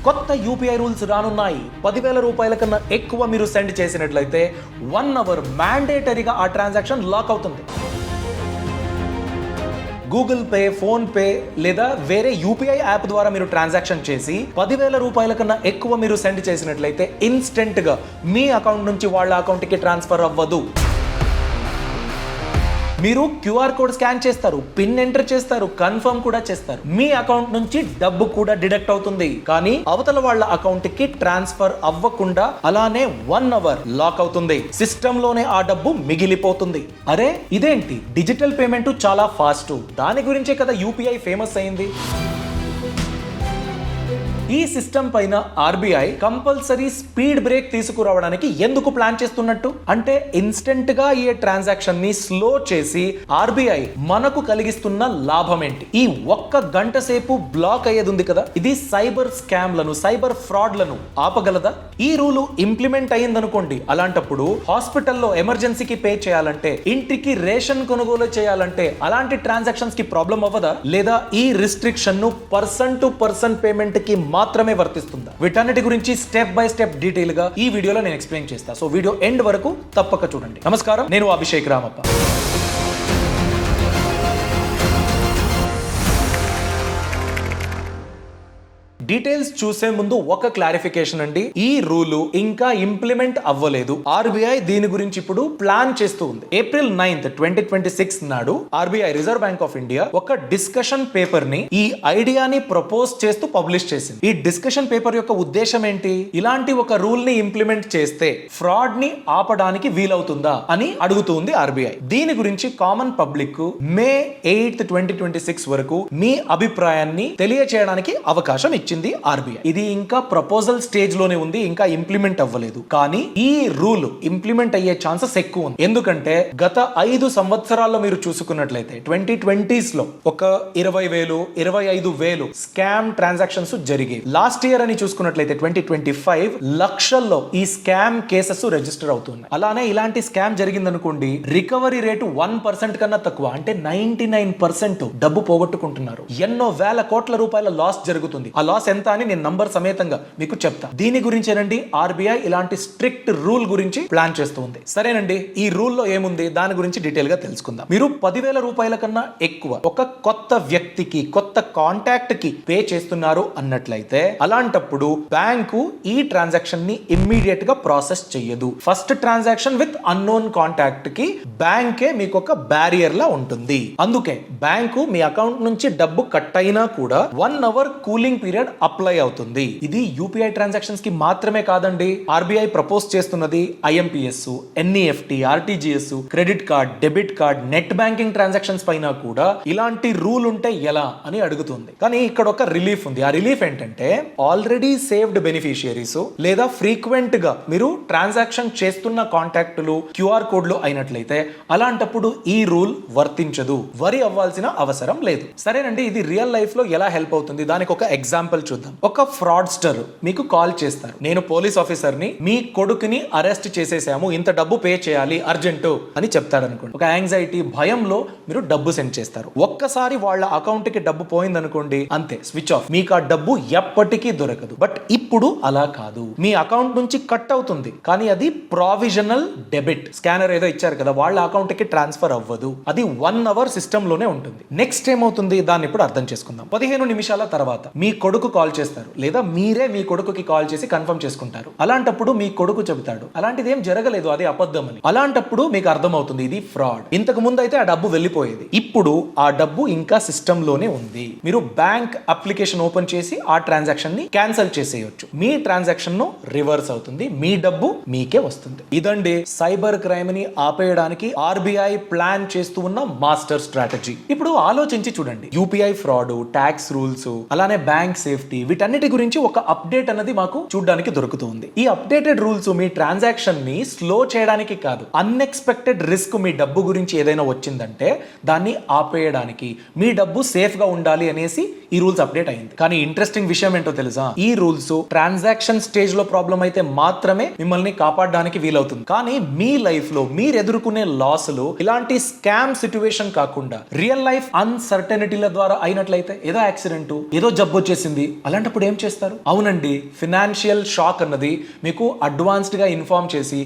కొత్త UPI rules రానున్నాయి. 10,000 రూపాయల కన్నా ఎక్కువ మీరు సెండ్ చేసినట్లయితే 1 అవర్ మ్యాండేటరీగా ఆ ట్రాన్సాక్షన్ లాక్ అవుతుంది. గూగుల్ పే, ఫోన్ పే లేదా వేరే యూపీఐ యాప్ ద్వారా మీరు ట్రాన్సాక్షన్ చేసి 10,000 రూపాయల కన్నా ఎక్కువ మీరు సెండ్ చేసినట్లయితే ఇన్స్టెంట్ గా మీ అకౌంట్ నుంచి వాళ్ళ అకౌంట్ కి ట్రాన్స్ఫర్ అవ్వదు. మీరు క్యూఆర్ కోడ్ స్కాన్ చేస్తారు, పిన్ ఎంటర్ చేస్తారు, కన్ఫర్మ్ కూడా చేస్తారు, మీ అకౌంట్ నుంచి డబ్బు కూడా డిడక్ట్ అవుతుంది. కానీ అవతల వాళ్ళ అకౌంట్ కి ట్రాన్స్ఫర్ అవ్వకుండా అలానే 1 అవర్ లాక్ అవుతుంది. సిస్టమ్ లోనే ఆ డబ్బు మిగిలిపోతుంది. అరే ఇదేంటి, డిజిటల్ పేమెంట్ చాలా ఫాస్ట్, దాని గురించే కదా యూపీఐ ఫేమస్ అయింది. ఈ సిస్టమ్ పైన ఆర్బీఐ కంపల్సరీ స్పీడ్ బ్రేక్ తీసుకురావడానికి ఎందుకు ప్లాన్ చేస్తున్నట్టు అంటే ఇన్స్టెంట్ గా ఈ ట్రాన్సాక్షన్ ని స్లో చేసి ఆర్బీఐ మనకు కలిగిస్తున్న లాభం ఏంటి? ఈ ఒక్క గంట సేపు బ్లాక్ అయ్యేది ఉంది కదా, ఇది సైబర్ స్కామ్లను, సైబర్ ఫ్రాడ్లను ఆపగలదా? ఈ రూలు ఇంప్లిమెంట్ అయ్యిందనుకోండి, అలాంటప్పుడు హాస్పిటల్లో ఎమర్జెన్సీకి పే చేయాలంటే, ఇంటికి రేషన్ కొనుగోలు చేయాలంటే అలాంటి ట్రాన్సాక్షన్స్ కి ప్రాబ్లం అవ్వదా? లేదా ఈ రిస్ట్రిక్షన్ ను పర్సన్ టు పర్సన్ పేమెంట్ కి మాత్రమే వర్తిస్తుందా? వీటన్నిటి గురించి స్టెప్ బై స్టెప్ డీటెయిల్ గా ఈ వీడియోలో నేను ఎక్స్ప్లెయిన్ చేస్తా. సో వీడియో ఎండ్ వరకు తప్పక చూడండి. నమస్కారం, నేను అభిషేక్ రామప్ప. డీటెయిల్స్ చూసే ముందు ఒక క్లారిఫికేషన్ అండి, ఈ రూలు ఇంకా ఇంప్లిమెంట్ అవ్వలేదు. ఆర్బీఐ దీని గురించి ఇప్పుడు ప్లాన్ చేస్తూ ఉంది. April 9th, 2026 నాడు RBI, reserve bank of India, ఒక డిస్కషన్ పేపర్ ని ఈ ఐడియాని ప్రపోజ్ చేస్తూ పబ్లిష్ చేసింది. ఈ డిస్కషన్ పేపర్ యొక్క ఉద్దేశం ఏంటి? ఇలాంటి ఒక రూల్ ని ఇంప్లిమెంట్ చేస్తే ఫ్రాడ్ ని ఆపడానికి వీలవుతుందా అని అడుగుతుంది ఆర్బీఐ. దీని గురించి కామన్ పబ్లిక్ May 8th, 2026 వరకు మీ అభిప్రాయాన్ని తెలియచేయడానికి అవకాశం ఇచ్చింది ఆర్బీఐ. ఇది ఇంకా ప్రపోజల్ స్టేజ్ లోనే ఉంది, ఇంకా ఇంప్లిమెంట్ అవ్వలేదు. కానీ ఈ రూల్ ఇంప్లిమెంట్ అయ్యే ఛాన్సెస్ ఎక్కువ ఉంది. ఎందుకంటే గత 5 సంవత్సరాల్లో మీరు చూసుకున్నట్లయితే 2020s లో ఒక 20,000, 25,000 స్కామ్ ట్రాన్సాక్షన్స్ జరిగాయి. లాస్ట్ ఇయర్ అని చూసుకున్నట్లయితే 2025 లక్షల్లో ఈ స్కామ్ కేసెస్ రిజిస్టర్ అవుతున్నాయి. అలానే ఇలాంటి స్కామ్ జరిగిందనుకోండి, రికవరీ రేటు 1% కన్నా తక్కువ, అంటే 99% డబ్బు పోగొట్టుకుంటున్నారు. ఎన్నో వేల కోట్ల రూపాయల లాస్ జరుగుతుంది. ఆ లాస్ ఎంత అని నేను నంబర్ సమేతంగా మీకు చెప్తా. దీని గురించేనండి ఆర్బీఐ ఇలాంటి స్ట్రిక్ట్ రూల్ గురించి ప్లాన్ చేస్తుంది. సరేనండి, ఈ రూల్ లో ఏముంది దాని గురించి డీటెయిల్ గా తెలుసుకుందాం. మీరు 10,000 రూపాయల కన్నా ఎక్కువ ఒక కొత్త వ్యక్తికి, కొత్త కాంటాక్ట్ కి పే చేస్తున్నారు అన్నట్లయితే, అలాంటప్పుడు బ్యాంకు ఈ ట్రాన్సాక్షన్ ని ఇమ్మీడియట్ గా ప్రాసెస్ చేయదు. First transaction with unknown contact కి బ్యాంకే మీకు ఒక బ్యారియర్ లా ఉంటుంది. అందుకే బ్యాంకు మీ అకౌంట్ నుంచి డబ్బు కట్ అయినా కూడా 1 అవర్ కూలింగ్ పీరియడ్ అప్లై అవుతుంది. ఇది యూపీఐ ట్రాన్సాక్షన్స్ కి మాత్రమే కాదండి. ఆర్బీఐ ప్రపోజ్ చేస్తున్నది IMPS, NEFT, RTGS, credit card, debit card, net banking transactions పైన కూడా ఇలాంటి రూల్ ఉంటే ఎలా అని అడుగుతుంది. కానీ ఇక్కడ ఒక రిలీఫ్ ఉంది. ఆ రిలీఫ్ ఏంటంటే, ఆల్రెడీ సేవ్డ్ బెనిఫిషియరీస్ లేదా ఫ్రీక్వెంట్ గా మీరు ట్రాన్సాక్షన్ చేస్తున్న కాంటాక్టులు క్యూఆర్ కోడ్లు అయినట్లయితే అలాంటప్పుడు ఈ రూల్ వర్తించదు. వరి అవ్వాల్సిన అవసరం లేదు. సరేనండి, ఇది రియల్ లైఫ్ లో ఎలా హెల్ప్ అవుతుంది? దానికి ఒక ఎగ్జాంపుల్ చూద్దాం. ఒక ఫ్రాడ్స్టర్ మీకు కాల్ చేస్తారు, నేను పోలీస్ ఆఫీసర్ని, మీ కొడుకుని అరెస్ట్ చేసేసాము, ఇంత డబ్బు పే చేయాలి అర్జెంటు అని చెప్తాడు అనుకోండి. ఒక యాంగ్జైటీ, భయంలో మీరు డబ్బు సెండ్ చేస్తారు. ఒక్కసారి వాళ్ళ అకౌంట్ కి డబ్బు పోయిందనుకోండి, అంతే, స్విచ్ ఆఫ్. మీకు ఆ డబ్బు ఎప్పటికీ దొరకదు. బట్ ఇప్పుడు అలా కాదు, మీ అకౌంట్ నుంచి కట్ అవుతుంది, కానీ అది ప్రావిజనల్ డెబిట్. స్కానర్ ఏదో ఇచ్చారు కదా, వాళ్ళ అకౌంట్ కి ట్రాన్స్ఫర్ అవ్వదు. అది 1 అవర్ సిస్టమ్ లోనే ఉంటుంది. నెక్స్ట్ ఏమవుతుంది దాన్ని ఇప్పుడు అర్థం చేసుకుందాం. 15 నిమిషాల తర్వాత మీ కొడుకు కాల్ చేస్తారు, లేదా మీరే మీ కొడుకుకి కాల్ చేసి కన్ఫర్మ్ చేసుకుంటారు. అలాంటప్పుడు మీ కొడుకు చెబుతాడు, అలాంటిది ఏం జరగలేదు, అది అబద్ధం అని. అలాంటప్పుడు మీకు అర్థమవుతుంది ఇది ఫ్రాడ్. ఇంతకు ముందు అయితే ఆ డబ్బు వెళ్ళిపోయేది, ఇప్పుడు ఆ డబ్బు ఇంకా సిస్టమ్ లోనే ఉంది. మీరు బ్యాంక్ అప్లికేషన్ ఓపెన్ చేసి ఆ ట్రాన్సాక్షన్ ని క్యాన్సిల్ చేసేయొచ్చు. మీ ట్రాన్సాక్షన్ ను రివర్స్ అవుతుంది, మీ డబ్బు మీకే వస్తుంది. ఇదండి సైబర్ క్రైమ్ ని ఆపేయడానికి ఆర్బీఐ ప్లాన్ చేస్తూ ఉన్న మాస్టర్ స్ట్రాటజీ. ఇప్పుడు ఆలోచించి చూడండి, యూపీఐ ఫ్రాడ్, ట్యాక్స్ రూల్స్, అలానే బ్యాంక్ సేఫ్టీ, వీటన్నిటి గురించి ఒక అప్డేట్ అనేది మాకు చూడడానికి దొరుకుతుంది. ఈ అప్డేటెడ్ రూల్స్ మీ ట్రాన్సాక్షన్ ని స్లో చేయడానికి కాదు, అన్ఎక్స్పెక్టెడ్ రిస్క్ మీ డబ్బు గురించి ఏదైనా వచ్చిందంటే దాన్ని ఆపేయడానికి, మీ డబ్బు సేఫ్ గా ఉండాలి అనేసి ఈ రూల్స్ అప్డేట్ అయింది. కానీ ఇంట్రెస్టింగ్ విషయం ఏంటో తెలుసా, ఈ రూల్స్ ట్రాన్సాక్షన్ స్టేజ్ లో ప్రాబ్లం అయితే మాత్రమే మిమ్మల్ని కాపాడడానికి వీలవుతుంది. కానీ మీ లైఫ్ లో మీరు ఎదుర్కొనే లాసులు ఇలాంటి స్కామ్ సిచ్యువేషన్ కాకుండా రియల్ లైఫ్ అన్సర్టనిటీల ద్వారా అయినట్లయితే, ఏదో యాక్సిడెంట్, ఏదో జబ్బు వచ్చేసింది, అలాంటప్పుడు ఏం చేస్తారు? అవునండి, ఫినాన్షియల్ షాక్ అన్నది మీకు అడ్వాన్స్డ్ గా ఇన్ఫార్మ్ చేసి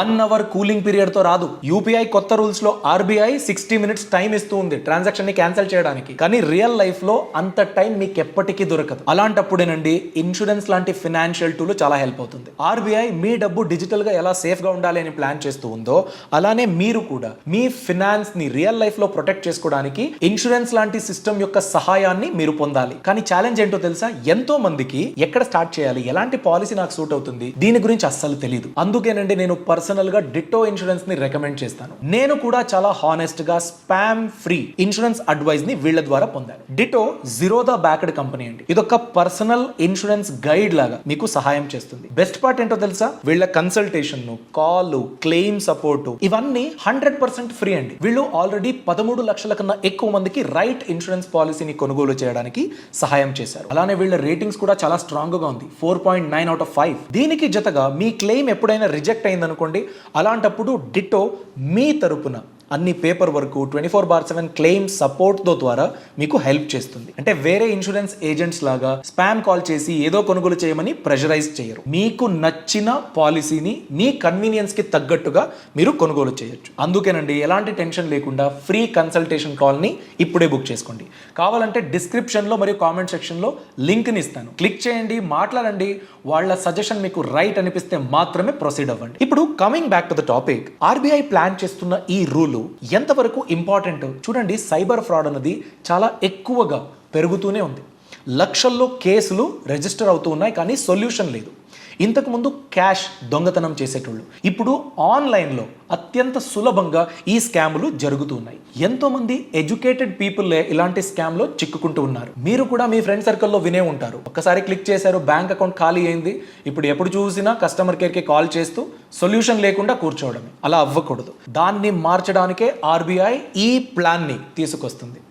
1 hour కూలింగ్ పీరియడ్ తో రాదు. యూపీఐ కొత్త రూల్స్ లో ఆర్బీఐ 60 minutes టైం ఇస్తూ ఉంది ట్రాన్సాక్షన్ ని క్యాన్సిల్ చేయడానికి. కానీ రియల్ లైఫ్ లో అంత టైం మీకు ఎప్పటికీ దొరకదు. అలాంటప్పుడేనండి ఇన్సూరెన్స్ లాంటి ఫినాన్షియల్ టూల్ చాలా హెల్ప్ అవుతుంది. ఆర్బీఐ మీ డబ్బు డిజిటల్ గా ఎలా సేఫ్ గా ఉండాలి అని ప్లాన్ చేస్తూ ఉందో, అలానే మీరు కూడా మీ ఫినాన్స్ ని రియల్ లైఫ్ లో ప్రొటెక్ట్ చేసుకోవడానికి ఇన్సూరెన్స్ లాంటి సిస్టమ్ యొక్క సహాయాన్ని మీరు పొందాలి. కానీ ఛాలెంజ్ ఏంటో తెలుసా, ఎంతో మందికి ఎక్కడ స్టార్ట్ చేయాలి, ఎలాంటి పాలసీ నాకు సూట్ అవుతుంది, దీని గురించి అస్సలు తెలియదు. అందుకేనండి నేను పర్సనల్ గా డిట్టో ఇన్సూరెన్స్ ని రికమెండ్ చేస్తాను. నేను కూడా చాలా హానెస్ట్ గా స్పామ్ ఫ్రీ ఇన్సూరెన్స్ అడ్వైస్ ని వీళ్ళ ద్వారా పొందాను. డిట్టో జిరోదా బ్యాక్డ్ కంపెనీ అండి. ఇదొక పర్సనల్ ఇన్సూరెన్స్ గైడ్ లాగా మీకు సహాయం చేస్తుంది. బెస్ట్ పార్ట్ ఏంటో తెలుసా, వీళ్ళ కన్సల్టేషన్, కాల్, క్లెయిమ్ సపోర్ట్ ఇవన్నీ 100% ఫ్రీ అండి. వీళ్ళు ఆల్రెడీ 13 లక్షల కన్నా ఎక్కువ మందికి రైట్ ఇన్సూరెన్స్ పాలసీని కొనుగోలు చేయడానికి సహాయం చేశారు. అలానే వీళ్ళ రేటింగ్స్ కూడా చాలా స్ట్రాంగ్ గా ఉంది, 4.9 out of 5. దీనికి జతగా మీ క్లెయిమ్ ఎప్పుడైనా రిజెక్ట్ అయిందనుకోండి, అలాంటప్పుడు డిట్టో మీ తరపున అన్ని పేపర్ వర్క్ 24/7 క్లెయిమ్ సపోర్ట్ తో ద్వారా మీకు హెల్ప్ చేస్తుంది. అంటే వేరే ఇన్సూరెన్స్ ఏజెంట్స్ లాగా స్పామ్ కాల్ చేసి ఏదో కొనుగోలు చేయమని ప్రెషరైజ్ చేయరు. మీకు నచ్చిన పాలసీని మీ కన్వీనియన్స్ కి తగ్గట్టుగా మీరు కొనుగోలు చేయొచ్చు. అందుకేనండి ఎలాంటి టెన్షన్ లేకుండా ఫ్రీ కన్సల్టేషన్ కాల్ ని ఇప్పుడే బుక్ చేసుకోండి. కావాలంటే డిస్క్రిప్షన్ లో మరియు కామెంట్ సెక్షన్ లో లింక్ ని ఇస్తాను, క్లిక్ చేయండి, మాట్లాడండి. వాళ్ళ సజెషన్ మీకు రైట్ అనిపిస్తే మాత్రమే ప్రొసీడ్ అవ్వండి. ఇప్పుడు coming back to the topic, RBI plan చేస్తున్న ఈ రూల్ ఎంతవరకు ఇంపార్టెంట్ చూడండి. సైబర్ ఫ్రాడ్ అనేది చాలా ఎక్కువగా పెరుగుతూనే ఉంది. లక్షల్లో కేసులు రిజిస్టర్ అవుతూ ఉన్నాయి, కానీ సొల్యూషన్ లేదు. ఇంతకుముందు క్యాష్ దొంగతనం చేసేటోళ్ళు ఇప్పుడు ఆన్లైన్లో అత్యంత సులభంగా ఈ స్కామ్లు జరుగుతూ ఉన్నాయి. ఎంతో మంది ఎడ్యుకేటెడ్ పీపుల్లే ఇలాంటి స్కామ్లో చిక్కుకుంటూ ఉన్నారు. మీరు కూడా మీ ఫ్రెండ్ సర్కిల్లో వినే ఉంటారు. ఒక్కసారి క్లిక్ చేశారు, బ్యాంక్ అకౌంట్ ఖాళీ అయింది, ఇప్పుడు ఎప్పుడు చూసినా కస్టమర్ కేర్కి కాల్ చేస్తూ సొల్యూషన్ లేకుండా కూర్చోవడమే. అలా అవ్వకూడదు. దాన్ని మార్చడానికే ఆర్బీఐ ఈ ప్లాన్ని తీసుకొస్తుంది.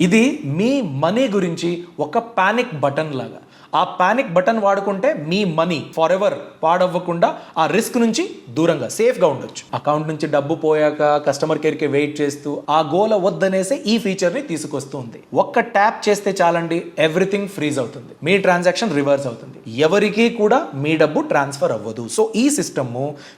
ఇది మీ మనీ గురించి ఒక పానిక్ బటన్ లాగా. ఆ పానిక్ బటన్ వాడుకుంటే మీ మనీ ఫర్ ఎవర్ పాడవ్వకుండా ఆ రిస్క్ నుంచి దూరంగా సేఫ్గా ఉండొచ్చు. అకౌంట్ నుంచి డబ్బు పోయాక కస్టమర్ కేర్కి వెయిట్ చేస్తూ ఆ గోల వద్దనేసి ఈ ఫీచర్ని తీసుకొస్తుంది. ఒక్క ట్యాప్ చేస్తే చాలండి, ఎవ్రీథింగ్ ఫ్రీజ్ అవుతుంది, మీ ట్రాన్సాక్షన్ రివర్స్ అవుతుంది, ఎవరికీ కూడా మీ డబ్బు ట్రాన్స్ఫర్ అవ్వదు. సో ఈ సిస్టమ్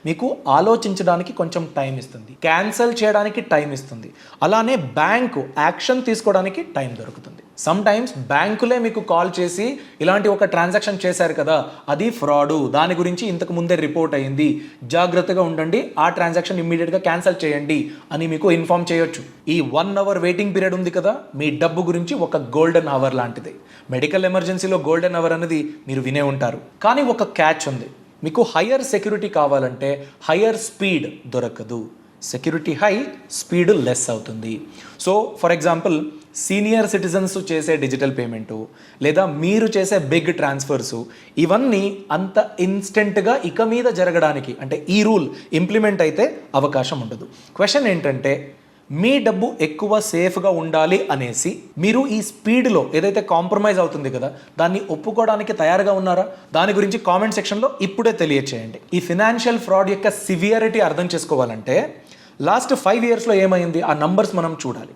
మీకు ఆలోచించడానికి కొంచెం టైం ఇస్తుంది, క్యాన్సిల్ చేయడానికి టైం ఇస్తుంది, అలానే బ్యాంకు యాక్షన్ తీసుకోవడానికి టైం దొరుకుతుంది. సమ్ టైమ్స్ బ్యాంకులే మీకు కాల్ చేసి ఇలాంటి ఒక ట్రాన్సాక్షన్ చేశారు కదా, అది ఫ్రాడు, దాని గురించి ఇంతకు ముందే రిపోర్ట్ అయింది, జాగ్రత్తగా ఉండండి, ఆ ట్రాన్సాక్షన్ ఇమ్మీడియట్గా క్యాన్సిల్ చేయండి అని మీకు ఇన్ఫార్మ్ చేయొచ్చు. ఈ 1 hour వెయిటింగ్ పీరియడ్ ఉంది కదా, మీ డబ్బు గురించి ఒక గోల్డెన్ అవర్ లాంటిది. మెడికల్ ఎమర్జెన్సీలో గోల్డెన్ అవర్ అనేది మీరు వినే ఉంటారు. కానీ ఒక క్యాచ్ ఉంది, మీకు హయ్యర్ సెక్యూరిటీ కావాలంటే హయ్యర్ స్పీడ్ దొరకదు. సెక్యూరిటీ హై, స్పీడ్ లెస్ అవుతుంది. So for example senior citizens చేసే డిజిటల్ పేమెంటు లేదా మీరు చేసే బిగ్ ట్రాన్స్ఫర్స్ ఇవన్నీ అంత ఇన్స్టెంట్గా ఇక మీద జరగడానికి అంటే ఈ రూల్ ఇంప్లిమెంట్ అయితే అవకాశం ఉండదు. క్వశ్చన్ ఏంటంటే మీ డబ్బు ఎక్కువ సేఫ్గా ఉండాలి అనేసి మీరు ఈ స్పీడ్లో ఏదైతే కాంప్రమైజ్ అవుతుంది కదా దాన్ని ఒప్పుకోవడానికి తయారుగా ఉన్నారా? దాని గురించి కామెంట్ సెక్షన్లో ఇప్పుడే తెలియచేయండి. ఈ ఫినాన్షియల్ ఫ్రాడ్ యొక్క సివియారిటీ అర్థం చేసుకోవాలంటే లాస్ట్ 5 yearsలో ఏమైంది ఆ నంబర్స్ మనం చూడాలి.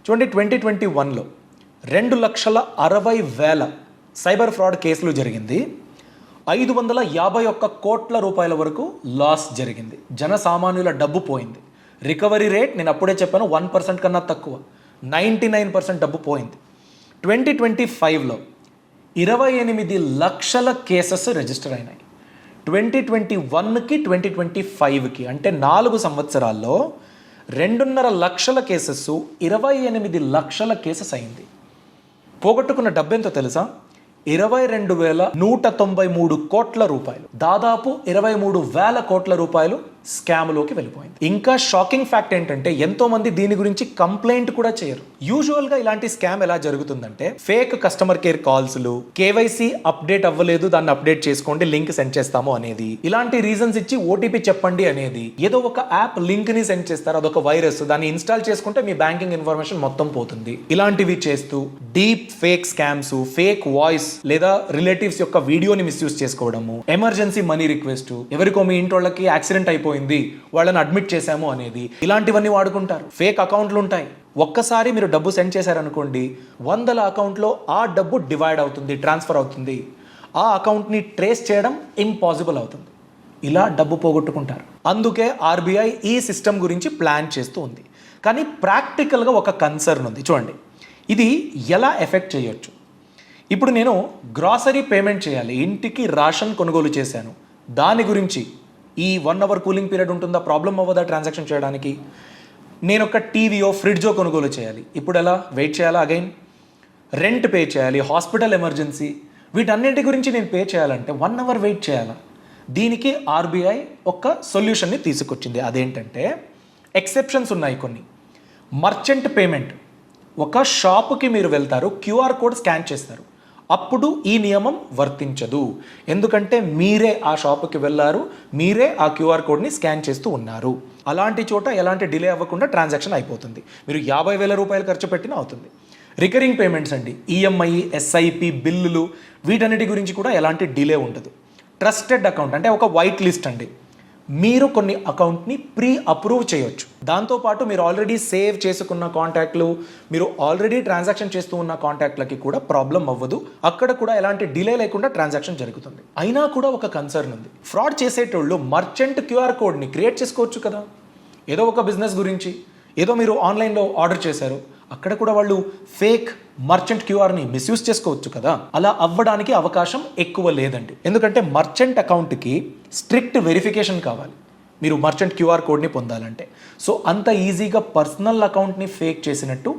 చూడండి, 2021లో 2,60,000 సైబర్ ఫ్రాడ్ కేసులు జరిగింది. 551 కోట్ల రూపాయల వరకు లాస్ జరిగింది. జనసామాన్యుల డబ్బు పోయింది. రికవరీ రేట్ నేను అప్పుడే చెప్పాను 1% కన్నా తక్కువ, 99% డబ్బు పోయింది. 2025లో 28 లక్షల కేసెస్ రిజిస్టర్ అయినాయి. 2021కి 2025కి అంటే 4 సంవత్సరాల్లో 2.5 లక్షల కేసెస్, 28 లక్షల కేసెస్ అయింది. పోగొట్టుకున్న డబ్బెంతో తెలుసా? 22,193 కోట్ల రూపాయలు. దాదాపు 23,000 కోట్ల రూపాయలు స్కామ్లోకి వెళ్ళిపోయింది. ఇంకా షాకింగ్ ఫ్యాక్ట్ ఏంటంటే ఎంతో మంది దీని గురించి కంప్లైంట్ కూడా చేయరు. యూజువల్ గా ఇలాంటి స్కామ్ ఎలా జరుగుతుందంటే ఫేక్ కస్టమర్ కేర్ కాల్స్లు, కేవైసీ అప్డేట్ అవ్వలేదు దాన్ని అప్డేట్ చేసుకోండి లింక్ సెండ్ చేస్తాము అనేది, ఇలాంటి రీజన్స్ ఇచ్చి ఓటీపీ చెప్పండి అనేది, ఏదో ఒక యాప్ లింక్ ని సెండ్ చేస్తారు, అదొక వైరస్, దాన్ని ఇన్స్టాల్ చేసుకుంటే మీ బ్యాంకింగ్ ఇన్ఫర్మేషన్ మొత్తం పోతుంది. ఇలాంటివి చేస్తూ deep fake scams, fake voice లేదా రిలేటివ్స్ యొక్క వీడియోని మిస్యూజ్ చేసుకోవడము, ఎమర్జెన్సీ మనీ రిక్వెస్ట్, ఎవరికో మీ ఇంటోళ్ళకి యాక్సిడెంట్ అయిపోయింది వాళ్ళని అడ్మిట్ చేశాము అనేది, ఇలాంటివన్నీ వాడుకుంటారు. ఫేక్ అకౌంట్లు ఉంటాయి. ఒక్కసారి మీరు డబ్బు సెండ్ చేశారనుకోండి, 100 అకౌంట్లో ఆ డబ్బు డివైడ్ అవుతుంది, ట్రాన్స్ఫర్ అవుతుంది. ఆ అకౌంట్ని ట్రేస్ చేయడం ఇంపాసిబుల్ అవుతుంది. ఇలా డబ్బు పోగొట్టుకుంటారు. అందుకే ఆర్బీఐ ఈ సిస్టమ్ గురించి ప్లాన్ చేస్తూ ఉంది. కానీ ప్రాక్టికల్గా ఒక కన్సర్న్ ఉంది. చూడండి, ఇది ఎలా ఎఫెక్ట్ చేయొచ్చు. ఇప్పుడు నేను గ్రాసరీ పేమెంట్ చేయాలి, ఇంటికి రేషన్ కొనుగోలు చేశాను, దాని గురించి ఈ 1 అవర్ కూలింగ్ పీరియడ్ ఉంటుందా, ప్రాబ్లం అవ్వదా ట్రాన్సాక్షన్ చేయడానికి? నేను ఒక టీవీయో ఫ్రిడ్జో కొనుగోలు చేయాలి, ఇప్పుడు ఎలా వెయిట్ చేయాలా? అగైన్ రెంట్ పే చేయాలి, హాస్పిటల్ ఎమర్జెన్సీ, వీటన్నిటి గురించి నేను పే చేయాలంటే 1 అవర్ వెయిట్ చేయాలా? దీనికి ఆర్బీఐ ఒక సొల్యూషన్ని తీసుకొచ్చింది. అదేంటంటే ఎక్సెప్షన్స్ ఉన్నాయి కొన్ని. మర్చెంట్ పేమెంట్, ఒక షాపుకి మీరు వెళ్తారు, క్యూఆర్ కోడ్ స్కాన్ చేస్తారు, అప్పుడు ఈ నియమం వర్తించదు. ఎందుకంటే మీరే ఆ షాపుకి వెళ్ళారు, మీరే ఆ క్యూఆర్ కోడ్ని స్కాన్ చేస్తూ ఉన్నారు. అలాంటి చోట ఎలాంటి డిలే అవ్వకుండా ట్రాన్సాక్షన్ అయిపోతుంది. మీరు 50,000 రూపాయలు ఖర్చు పెట్టినా అవుతుంది. రికరింగ్ పేమెంట్స్ అండి, ఈఎంఐ, ఎస్ఐపి, బిల్లులు, వీటన్నిటి గురించి కూడా ఎలాంటి డిలే ఉండదు. ట్రస్టెడ్ అకౌంట్ అంటే ఒక వైట్ లిస్ట్ అండి. మీరు కొన్ని అకౌంట్ని ప్రీ అప్రూవ్ చేయొచ్చు. దాంతోపాటు మీరు ఆల్రెడీ సేవ్ చేసుకున్న కాంటాక్ట్లు, మీరు ఆల్రెడీ ట్రాన్సాక్షన్ చేస్తూ ఉన్న కాంటాక్ట్లకి కూడా ప్రాబ్లం అవ్వదు. అక్కడ కూడా ఎలాంటి డిలే లేకుండా ట్రాన్సాక్షన్ జరుగుతుంది. అయినా కూడా ఒక కన్సర్న్ ఉంది. ఫ్రాడ్ చేసేటోళ్ళు మర్చెంట్ క్యూఆర్ కోడ్ని క్రియేట్ చేసుకోవచ్చు కదా. ఏదో ఒక బిజినెస్ గురించి, ఏదో మీరు ఆన్లైన్లో ఆర్డర్ చేశారు, అక్కడ కూడా వాళ్ళు ఫేక్ మర్చెంట్ క్యూఆర్ని మిస్యూజ్ చేసుకోవచ్చు కదా. అలా అవ్వడానికి అవకాశం ఎక్కువ లేదండి. ఎందుకంటే మర్చెంట్ అకౌంట్కి స్ట్రిక్ట్ వెరిఫికేషన్ కావాలి మీరు మర్చెంట్ క్యూఆర్ కోడ్ని పొందాలంటే. సో అంత ఈజీగా పర్సనల్ అకౌంట్ని ఫేక్ చేసినట్టు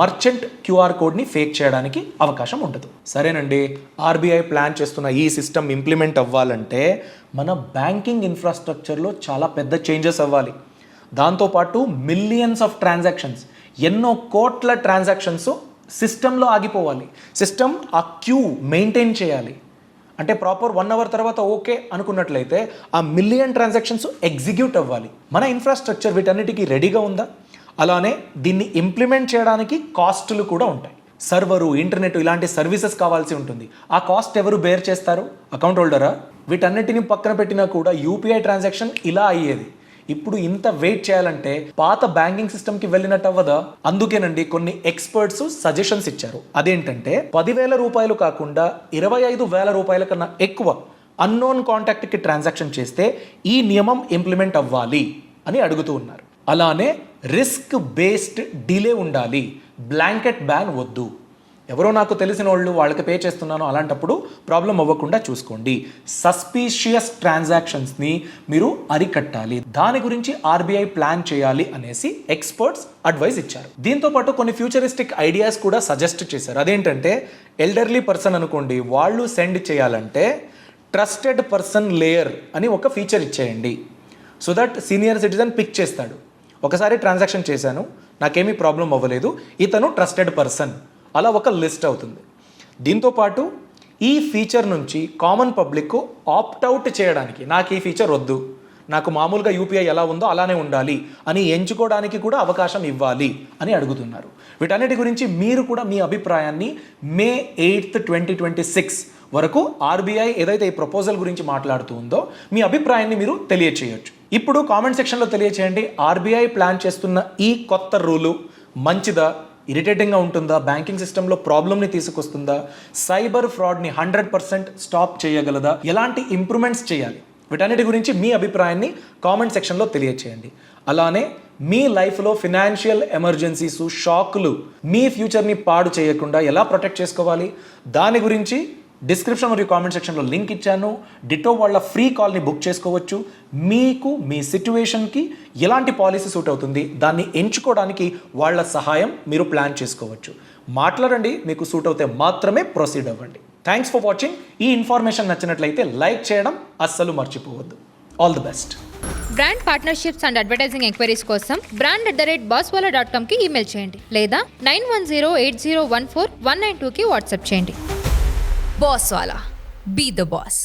మర్చెంట్ క్యూఆర్ కోడ్ని ఫేక్ చేయడానికి అవకాశం ఉండదు. సరేనండి, ఆర్బీఐ ప్లాన్ చేస్తున్న ఈ సిస్టమ్ ఇంప్లిమెంట్ అవ్వాలంటే మన బ్యాంకింగ్ ఇన్ఫ్రాస్ట్రక్చర్లో చాలా పెద్ద చేంజెస్ అవ్వాలి. దాంతోపాటు మిలియన్స్ ఆఫ్ ట్రాన్సాక్షన్స్, ఎన్నో కోట్ల ట్రాన్సాక్షన్స్ సిస్టంలో ఆగిపోవాలి. సిస్టమ్ ఆ క్యూ మెయింటైన్ చేయాలి. అంటే ప్రాపర్ 1 అవర్ తర్వాత ఓకే అనుకున్నట్లయితే ఆ మిలియన్ ట్రాన్సాక్షన్స్ ఎగ్జిక్యూట్ అవ్వాలి. మన ఇన్ఫ్రాస్ట్రక్చర్ వీటన్నిటికీ రెడీగా ఉందా? అలానే దీన్ని ఇంప్లిమెంట్ చేయడానికి కాస్టులు కూడా ఉంటాయి. సర్వరు, ఇంటర్నెట్, ఇలాంటి సర్వీసెస్ కావాల్సి ఉంటుంది. ఆ కాస్ట్ ఎవరు బేర్ చేస్తారు? అకౌంట్ హోల్డరా? వీటన్నిటిని పక్కన పెట్టినా కూడా యూపీఐ ట్రాన్సాక్షన్ ఇలా అయ్యేది. ఇప్పుడు ఇంత వెయిట్ చేయాలంటే పాత బ్యాంకింగ్ సిస్టమ్కి వెళ్ళినట్టు అవ్వదా? అందుకేనండి కొన్ని ఎక్స్పర్ట్స్ సజెషన్స్ ఇచ్చారు. అదేంటంటే 10,000 రూపాయలు కాకుండా 25,000 రూపాయల కన్నా ఎక్కువ అన్నోన్ కాంటాక్ట్కి ట్రాన్సాక్షన్ చేస్తే ఈ నియమం ఇంప్లిమెంట్ అవ్వాలి అని అడుగుతూ ఉన్నారు. అలానే రిస్క్ బేస్డ్ డిలే ఉండాలి, బ్లాంకెట్ బ్యాన్ వద్దు. ఎవరో నాకు తెలిసిన వాళ్ళు వాళ్ళకి పే చేస్తున్నాను, అలాంటప్పుడు ప్రాబ్లం అవ్వకుండా చూసుకోండి. సస్పీషియస్ ట్రాన్సాక్షన్స్ని మీరు అరికట్టాలి. దాని గురించి ఆర్బీఐ ప్లాన్ చేయాలి అనేసి ఎక్స్పర్ట్స్ అడ్వైస్ ఇచ్చారు. దీంతో పాటు కొన్ని ఫ్యూచరిస్టిక్ ఐడియాస్ కూడా సజెస్ట్ చేశారు. అదేంటంటే ఎల్డర్లీ పర్సన్ అనుకోండి, వాళ్ళు సెండ్ చేయాలంటే ట్రస్టెడ్ పర్సన్ లేయర్ అని ఒక ఫీచర్ ఇచ్చేయండి. So that senior citizen pick చేస్తాడు, ఒకసారి ట్రాన్సాక్షన్ చేశాను, నాకేమీ ప్రాబ్లం అవ్వలేదు, ఇతను ట్రస్టెడ్ పర్సన్, అలా ఒక లిస్ట్ అవుతుంది. దీంతోపాటు ఈ ఫీచర్ నుంచి కామన్ పబ్లిక్ ఆప్ట్అవుట్ చేయడానికి, నాకు ఈ ఫీచర్ వద్దు, నాకు మామూలుగా యూపీఐ ఎలా ఉందో అలానే ఉండాలి అని ఎంచుకోవడానికి కూడా అవకాశం ఇవ్వాలి అని అడుగుతున్నారు. వీటన్నిటి గురించి మీరు కూడా మీ అభిప్రాయాన్ని May 8, 2026 వరకు ఆర్బీఐ ఏదైతే ఈ ప్రపోజల్ గురించి మాట్లాడుతూ ఉందో మీ అభిప్రాయాన్ని మీరు తెలియచేయొచ్చు. ఇప్పుడు కామెంట్ సెక్షన్లో తెలియచేయండి. ఆర్బీఐ ప్లాన్ చేస్తున్న ఈ కొత్త రూలు మంచిదా, ఇరిటేటింగ్గా ఉంటుందా, బ్యాంకింగ్ సిస్టంలో ప్రాబ్లమ్ని తీసుకొస్తుందా, సైబర్ ఫ్రాడ్ని 100% స్టాప్ చేయగలదా, ఎలాంటి ఇంప్రూవ్మెంట్స్ చేయాలి, వీటన్నిటి గురించి మీ అభిప్రాయాన్ని కామెంట్ సెక్షన్లో తెలియచేయండి. అలానే మీ లైఫ్లో ఫినాన్షియల్ ఎమర్జెన్సీస్, షాకులు మీ ఫ్యూచర్ని పాడు చేయకుండా ఎలా ప్రొటెక్ట్ చేసుకోవాలి, దాని గురించి డిస్క్రిప్షన్ మరియు కామెంట్ సెక్షన్లో లింక్ ఇచ్చాను. డిటో వాళ్ళ ఫ్రీ కాల్ని బుక్ చేసుకోవచ్చు. మీకు మీ సిట్యువేషన్కి ఎలాంటి పాలసీ సూట్ అవుతుంది దాన్ని ఎంచుకోవడానికి వాళ్ళ సహాయం మీరు ప్లాన్ చేసుకోవచ్చు. మాట్లాడండి, మీకు సూట్ అవుతే మాత్రమే ప్రొసీడ్ అవ్వండి. Thanks for watching. ఈ ఇన్ఫర్మేషన్ నచ్చినట్లయితే లైక్ చేయడం అస్సలు మర్చిపోవద్దు. All the best. Brand partnerships and advertising enquiries కోసం brand@bosswala.com కి ఈమెయిల్ చేయండి లేదా 9108014192కి వాట్సాప్ చేయండి. Bosswala. Be the boss.